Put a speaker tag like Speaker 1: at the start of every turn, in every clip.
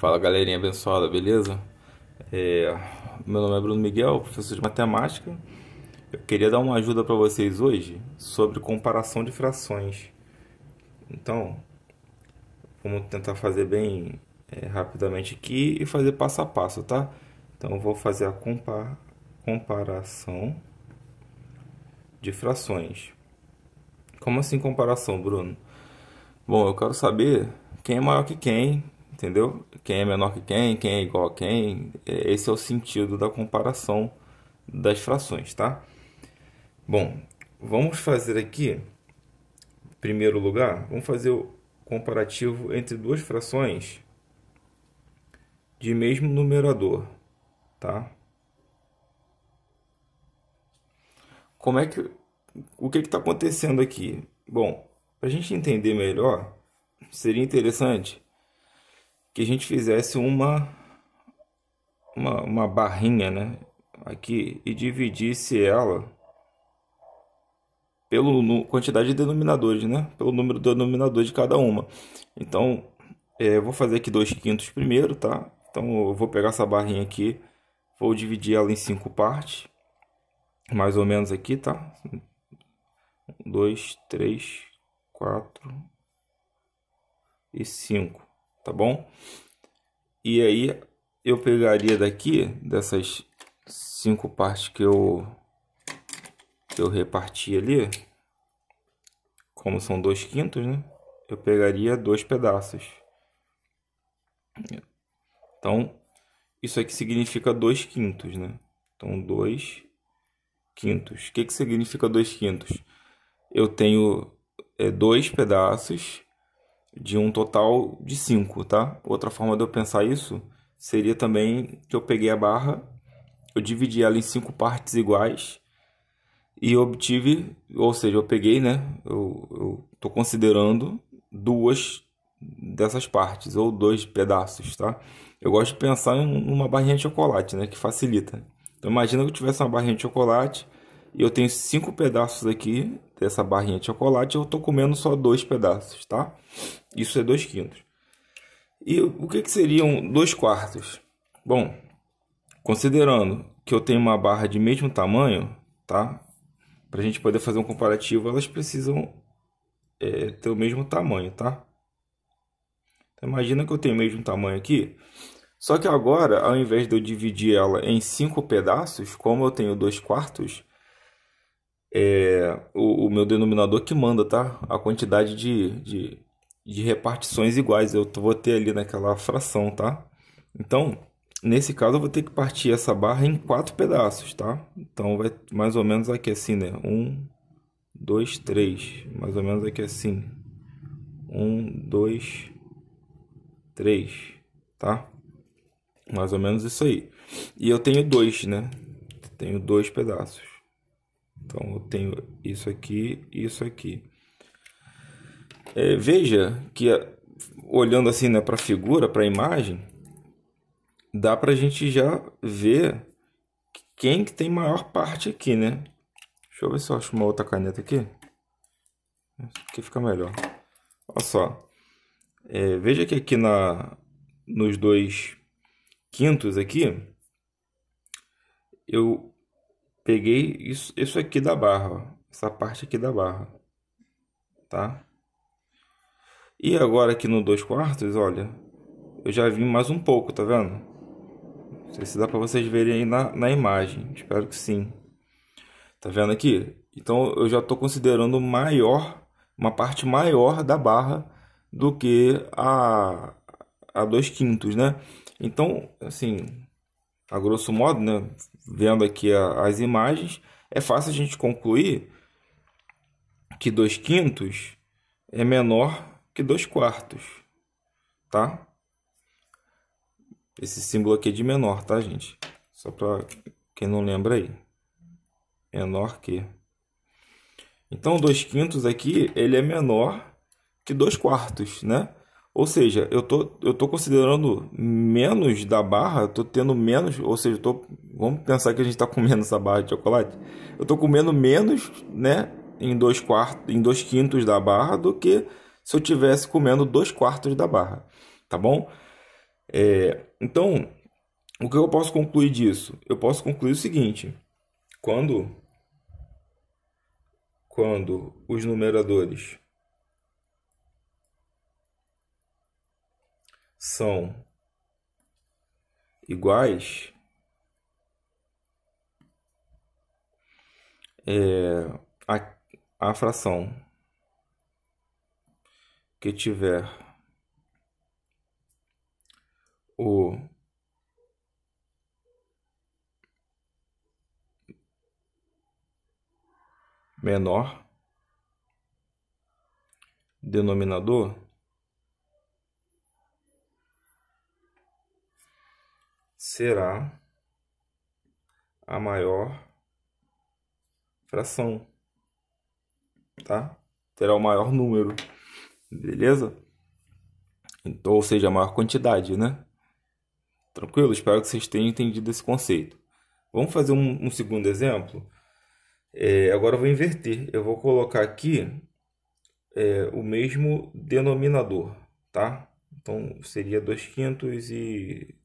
Speaker 1: Fala galerinha abençoada, beleza? É, Meu nome é Bruno Miguel, professor de matemática. Eu queria dar uma ajuda para vocês hoje sobre comparação de frações. Então, vamos tentar fazer bem rapidamente aqui e fazer passo a passo, tá? Então, eu vou fazer a comparação de frações. Como assim comparação, Bruno? Bom, eu quero saber quem é maior que quem, entendeu? Quem é menor que quem é igual a quem. Esse é o sentido da comparação das frações, tá? Bom, vamos fazer aqui, em primeiro lugar, vamos fazer o comparativo entre duas frações de mesmo numerador, tá? O que está acontecendo aqui? Bom, para a gente entender melhor, seria interessante que a gente fizesse uma barrinha, né, aqui e dividisse ela pela quantidade de denominadores, né, pelo número de denominadores de cada uma. Então, eu vou fazer aqui 2/5 primeiro, tá? Então, eu vou pegar essa barrinha aqui, vou dividir ela em 5 partes, mais ou menos aqui, tá? 2, 3, 4 e 5, tá bom? E aí eu pegaria daqui, dessas 5 partes que eu reparti ali, como são 2/5, né? Eu pegaria 2 pedaços. Então, isso aqui significa 2/5, né? Então, 2/5. O que significa 2/5? Eu tenho 2 pedaços de um total de 5, tá? Outra forma de eu pensar isso seria também que eu peguei a barra, eu dividi ela em 5 partes iguais e obtive, ou seja, eu peguei, né? Eu tô considerando duas dessas partes ou 2 pedaços, tá? Eu gosto de pensar em uma barrinha de chocolate, né? Que facilita. Então imagina que eu tivesse uma barrinha de chocolate e eu tenho 5 pedaços aqui dessa barrinha de chocolate, eu tô comendo só 2 pedaços, tá? Isso é 2/5. E o que seriam 2/4? Bom, considerando que eu tenho uma barra de mesmo tamanho, tá? Para a gente poder fazer um comparativo, elas precisam ter o mesmo tamanho, tá? Então, imagina que eu tenho o mesmo tamanho aqui, só que agora, ao invés de eu dividir ela em 5 pedaços, como eu tenho 2/4, o meu denominador que manda, tá? A quantidade de repartições iguais eu vou ter ali naquela fração, tá? Então, nesse caso, eu vou ter que partir essa barra em 4 pedaços, tá? Então, vai mais ou menos aqui assim, né? 1, 2, 3. Mais ou menos aqui assim. 1, 2, 3, tá? Mais ou menos isso aí. E eu tenho 2, né? Tenho 2 pedaços. Então, eu tenho isso aqui e isso aqui. Veja que, olhando assim, né, para a figura, para a imagem, dá para a gente já ver quem que tem maior parte aqui, né? Deixa eu ver se eu acho uma outra caneta aqui. Aqui fica melhor. Olha só. Veja que aqui nos 2/5 aqui, eu peguei isso aqui da barra, ó, essa parte aqui da barra, tá? E agora aqui no 2/4, olha, eu já vim mais um pouco, tá vendo? Não sei se dá para vocês verem aí na imagem, espero que sim. Tá vendo aqui? Então eu já estou considerando uma parte maior da barra do que a 2/5, né? Então, assim, a grosso modo, né, vendo aqui as imagens, é fácil a gente concluir que 2/5 é menor que 2/4, tá? Esse símbolo aqui é de menor, tá, gente? Só para quem não lembra aí. Menor que. Então, 2/5 aqui, ele é menor que 2/4, né? Ou seja, eu tô considerando menos da barra, eu tô tendo menos, ou seja, vamos pensar que a gente está comendo essa barra de chocolate. Eu tô comendo menos, né, em 2/5 da barra do que se eu tivesse comendo 2/4 da barra, tá bom? Então, o que eu posso concluir disso? Eu posso concluir o seguinte: quando os numeradores são iguais, a, a fração que tiver o menor denominador será a maior fração, tá? Terá o maior número, beleza? Então, ou seja, a maior quantidade, né? Tranquilo? Espero que vocês tenham entendido esse conceito. Vamos fazer um segundo exemplo? Agora eu vou inverter. Eu vou colocar aqui o mesmo denominador, tá? Então, seria 2 quintos e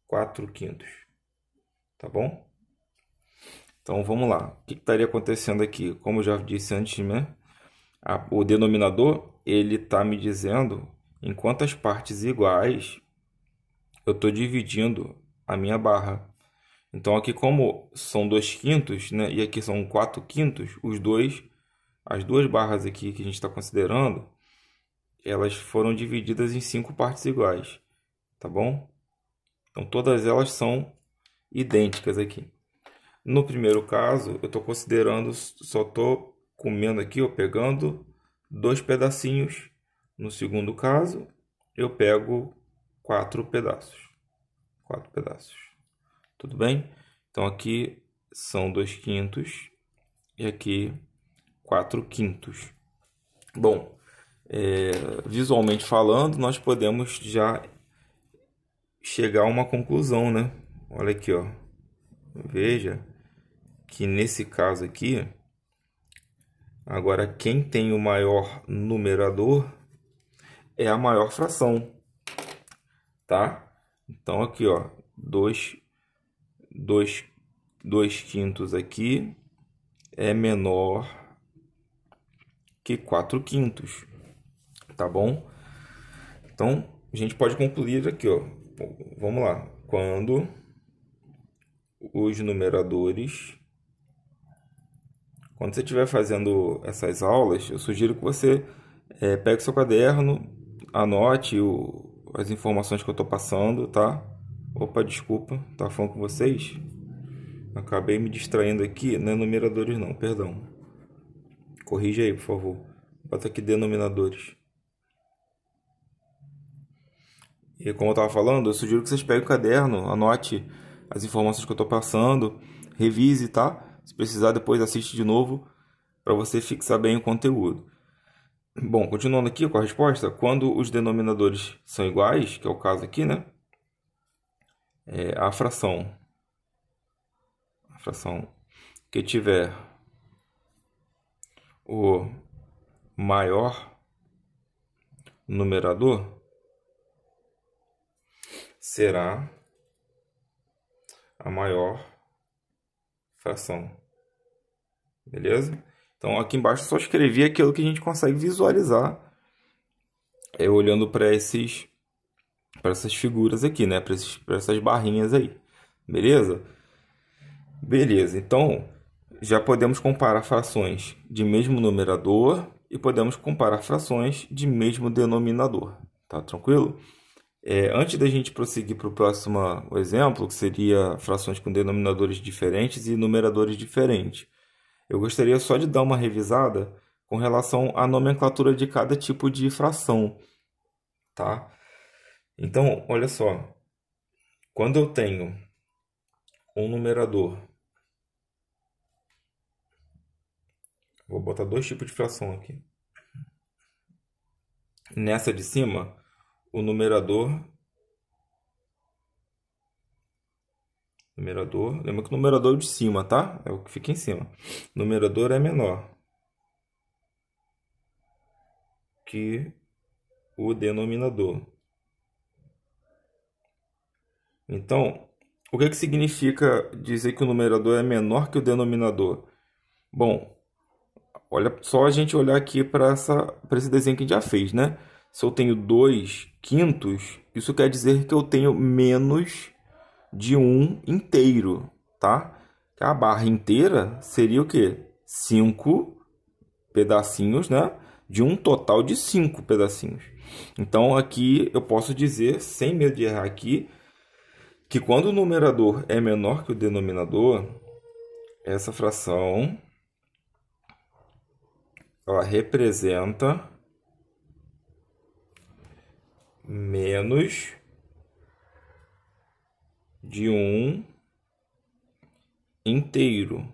Speaker 1: 4 quintos, tá bom? Então, vamos lá. O que estaria acontecendo aqui? Como eu já disse antes, né? O denominador, ele está me dizendo em quantas partes iguais eu estou dividindo a minha barra. Então, aqui como são 2 quintos, né? E aqui são 4 quintos, as duas barras aqui que a gente está considerando, elas foram divididas em 5 partes iguais, tá bom? Então, todas elas são idênticas aqui. No primeiro caso, eu estou considerando, só estou comendo aqui, ó, pegando 2 pedacinhos. No segundo caso, eu pego 4 pedaços. 4 pedaços. Tudo bem? Então, aqui são 2 quintos e aqui 4 quintos. Bom, visualmente falando, nós podemos já chegar a uma conclusão, né? Olha aqui, ó. Veja que nesse caso aqui, agora quem tem o maior numerador é a maior fração, tá? Então aqui, ó, 2 quintos aqui é menor que 4 quintos, tá bom? Então, a gente pode concluir aqui, ó. Vamos lá. Quando os numeradores... Quando você estiver fazendo essas aulas, eu sugiro que você pegue seu caderno, anote as informações que eu estou passando, tá? Opa, desculpa, estava falando com vocês. Acabei me distraindo aqui, não é numeradores não, perdão. Corrija aí, por favor. Bota aqui denominadores. E como eu estava falando, eu sugiro que vocês peguem o caderno, anote as informações que eu estou passando, revise, tá? Se precisar, depois assiste de novo para você fixar bem o conteúdo. Bom, continuando aqui com a resposta, quando os denominadores são iguais, que é o caso aqui, né? A fração que tiver o maior numerador será a maior fração. Beleza? Então, aqui embaixo só escrevi aquilo que a gente consegue visualizar olhando para essas figuras aqui, né? Para essas barrinhas aí. Beleza? Beleza. Então, já podemos comparar frações de mesmo numerador e podemos comparar frações de mesmo denominador. Tá tranquilo? Antes da gente prosseguir para o próximo exemplo, que seria frações com denominadores diferentes e numeradores diferentes, eu gostaria só de dar uma revisada com relação à nomenclatura de cada tipo de fração, tá? Então, olha só, quando eu tenho um numerador, vou botar 2 tipos de fração aqui. Nessa de cima, o numerador, lembra que o numerador é o de cima, tá? É o que fica em cima. O numerador é menor que o denominador. Então, o que significa dizer que o numerador é menor que o denominador? Bom, olha só a gente olhar aqui para esse desenho que a gente já fez, né? Se eu tenho 2 quintos, isso quer dizer que eu tenho menos de 1 inteiro, tá? A barra inteira seria o quê? 5 pedacinhos, né? De um total de 5 pedacinhos. Então, aqui eu posso dizer, sem medo de errar aqui, que quando o numerador é menor que o denominador, essa fração ela representa menos de 1 inteiro,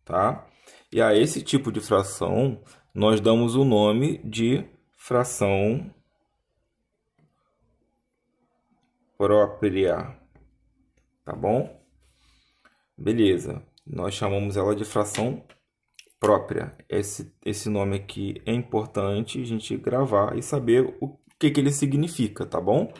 Speaker 1: tá? E a esse tipo de fração nós damos o nome de fração própria, tá bom? Beleza, nós chamamos ela de fração própria. Esse nome aqui é importante a gente gravar e saber o que ele significa, tá bom?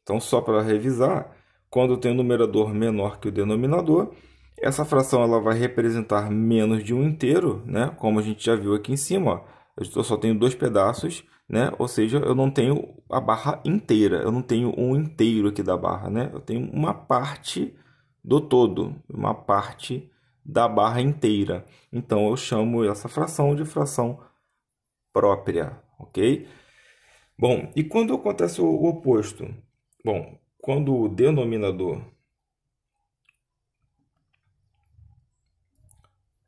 Speaker 1: Então, só para revisar, quando tem um numerador menor que o denominador, essa fração ela vai representar menos de 1 inteiro, né? Como a gente já viu aqui em cima, ó. Eu só tenho 2 pedaços, né? Ou seja, eu não tenho a barra inteira, eu não tenho um inteiro aqui da barra, né? Eu tenho uma parte do todo, uma parte da barra inteira. Então, eu chamo essa fração de fração própria, ok? Bom, e quando acontece o oposto? Bom, quando o denominador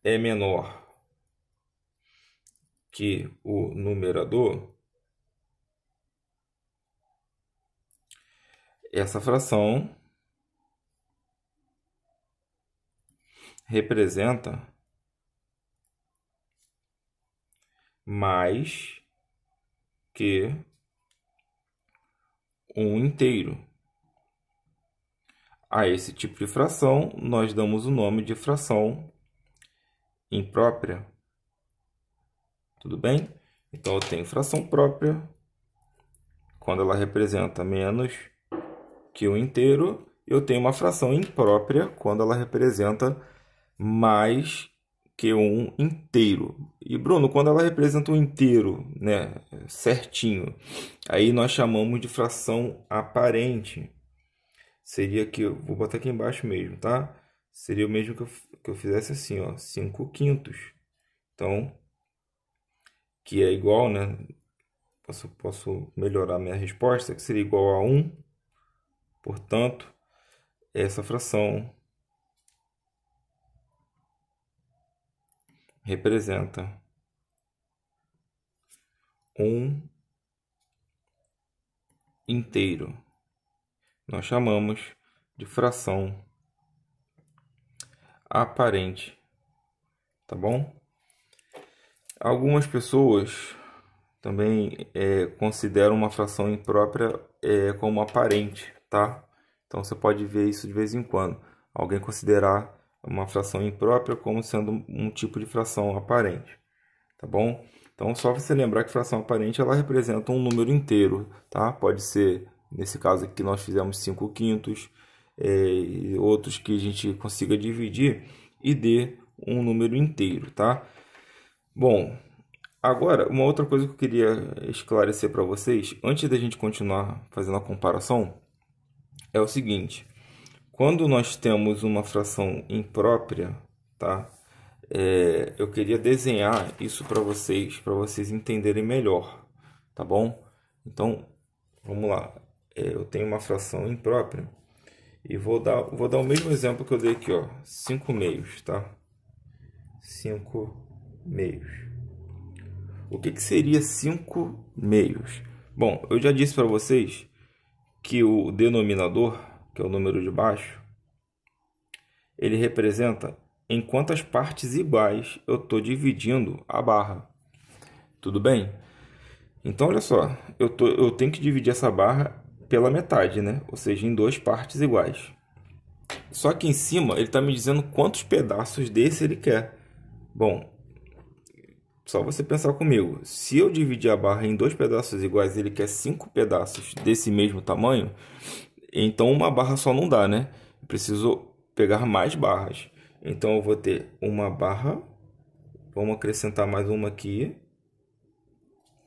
Speaker 1: é menor que o numerador, essa fração representa mais que 1 inteiro. A esse tipo de fração, nós damos o nome de fração imprópria. Tudo bem? Então, eu tenho fração própria quando ela representa menos que 1 inteiro. Eu tenho uma fração imprópria quando ela representa mais que 1 inteiro. E, Bruno, quando ela representa um inteiro, né, certinho, aí nós chamamos de fração aparente. Seria que eu vou botar aqui embaixo mesmo, tá? Seria o mesmo que eu fizesse assim, ó, 5 quintos. Então, que é igual, né? Posso melhorar minha resposta, que seria igual a 1. Portanto, essa fração representa 1 inteiro. Nós chamamos de fração aparente, tá bom? Algumas pessoas também consideram uma fração imprópria como aparente, tá? Então, você pode ver isso de vez em quando. Alguém considerar uma fração imprópria como sendo um tipo de fração aparente, tá bom? Então, só você lembrar que fração aparente ela representa um número inteiro, tá? Pode ser, nesse caso aqui, nós fizemos 5 quintos, e outros que a gente consiga dividir e dê um número inteiro, tá? Bom, agora, uma outra coisa que eu queria esclarecer para vocês, antes da gente continuar fazendo a comparação, é o seguinte: quando nós temos uma fração imprópria, tá? Eu queria desenhar isso para vocês entenderem melhor, tá bom? Então, vamos lá. Eu tenho uma fração imprópria e vou dar o mesmo exemplo que eu dei aqui, ó, 5 meios, tá? 5 meios. O que seria 5 meios? Bom, eu já disse para vocês que o denominador, que é o número de baixo, ele representa em quantas partes iguais eu estou dividindo a barra. Tudo bem? Então, olha só, eu tenho que dividir essa barra pela metade, né? Ou seja, em 2 partes iguais. Só que em cima ele está me dizendo quantos pedaços desse ele quer. Bom, só você pensar comigo. Se eu dividir a barra em 2 pedaços iguais, ele quer 5 pedaços desse mesmo tamanho, Então uma barra só não dá, né? Eu preciso pegar mais barras. Então eu vou ter uma barra. Vamos acrescentar mais uma aqui.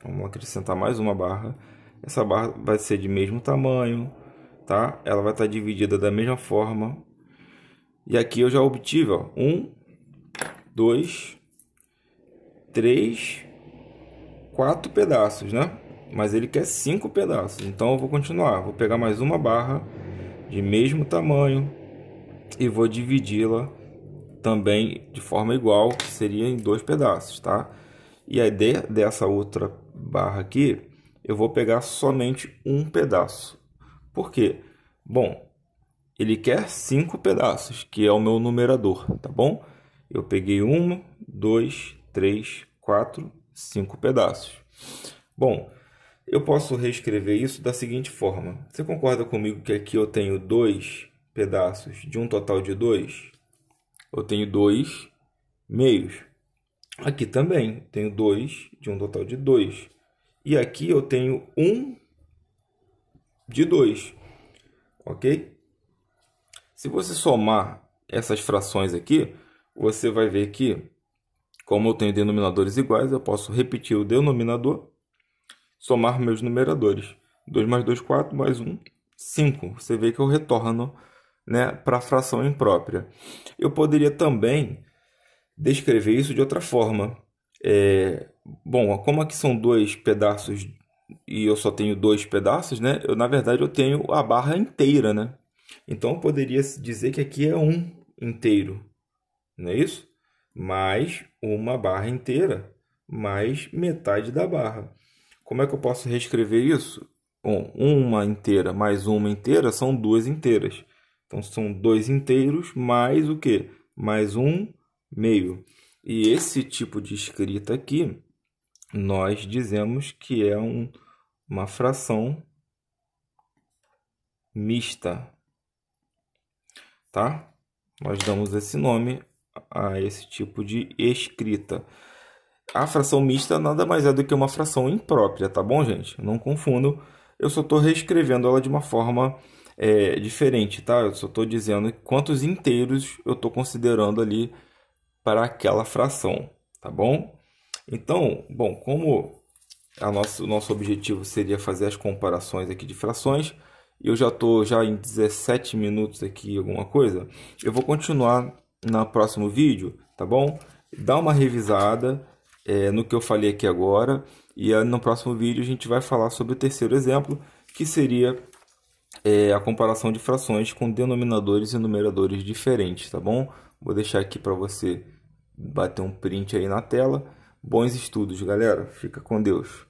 Speaker 1: Vamos acrescentar mais uma barra. Essa barra vai ser de mesmo tamanho, tá? Ela vai estar dividida da mesma forma. E aqui eu já obtive, ó, 1, 2, 3, 4 pedaços, né? Mas ele quer 5 pedaços. Então eu vou continuar. Vou pegar mais uma barra de mesmo tamanho e vou dividi-la também de forma igual, que seria em 2 pedaços, tá? E aí dessa outra barra aqui, eu vou pegar somente um pedaço. Por quê? Bom, ele quer 5 pedaços, que é o meu numerador, tá bom? Eu peguei 1, 2, 3, 4, 5 pedaços. Bom, eu posso reescrever isso da seguinte forma. Você concorda comigo que aqui eu tenho 2 pedaços de um total de 2? Eu tenho 2 meios. Aqui também tenho 2 de um total de 2. E aqui eu tenho 1 de 2. Ok? Se você somar essas frações aqui, você vai ver que, como eu tenho denominadores iguais, eu posso repetir o denominador, somar meus numeradores. 2 mais 2, 4, mais 1, 5. Você vê que eu retorno, né, para a fração imprópria. Eu poderia também descrever isso de outra forma. Bom, como aqui são 2 pedaços e eu só tenho 2 pedaços, né? Na verdade, eu tenho a barra inteira, né? Então, eu poderia dizer que aqui é 1 inteiro, não é isso? Mais uma barra inteira, mais metade da barra. Como é que eu posso reescrever isso? Bom, uma inteira mais uma inteira são 2 inteiras. Então, são 2 inteiros mais o quê? Mais 1 meio. E esse tipo de escrita aqui, nós dizemos que é uma fração mista, tá? Nós damos esse nome a esse tipo de escrita. A fração mista nada mais é do que uma fração imprópria, tá bom, gente? Não confundam. Eu só estou reescrevendo ela de uma forma diferente, tá? Eu só estou dizendo quantos inteiros eu estou considerando ali para aquela fração, tá bom? Então, bom, como o nosso objetivo seria fazer as comparações aqui de frações, eu já estou em 17 minutos aqui, alguma coisa, eu vou continuar no próximo vídeo, tá bom? Dá uma revisada no que eu falei aqui agora, e no próximo vídeo a gente vai falar sobre o terceiro exemplo, que seria a comparação de frações com denominadores e numeradores diferentes, tá bom? Vou deixar aqui para você bater um print aí na tela. Bons estudos, galera. Fica com Deus.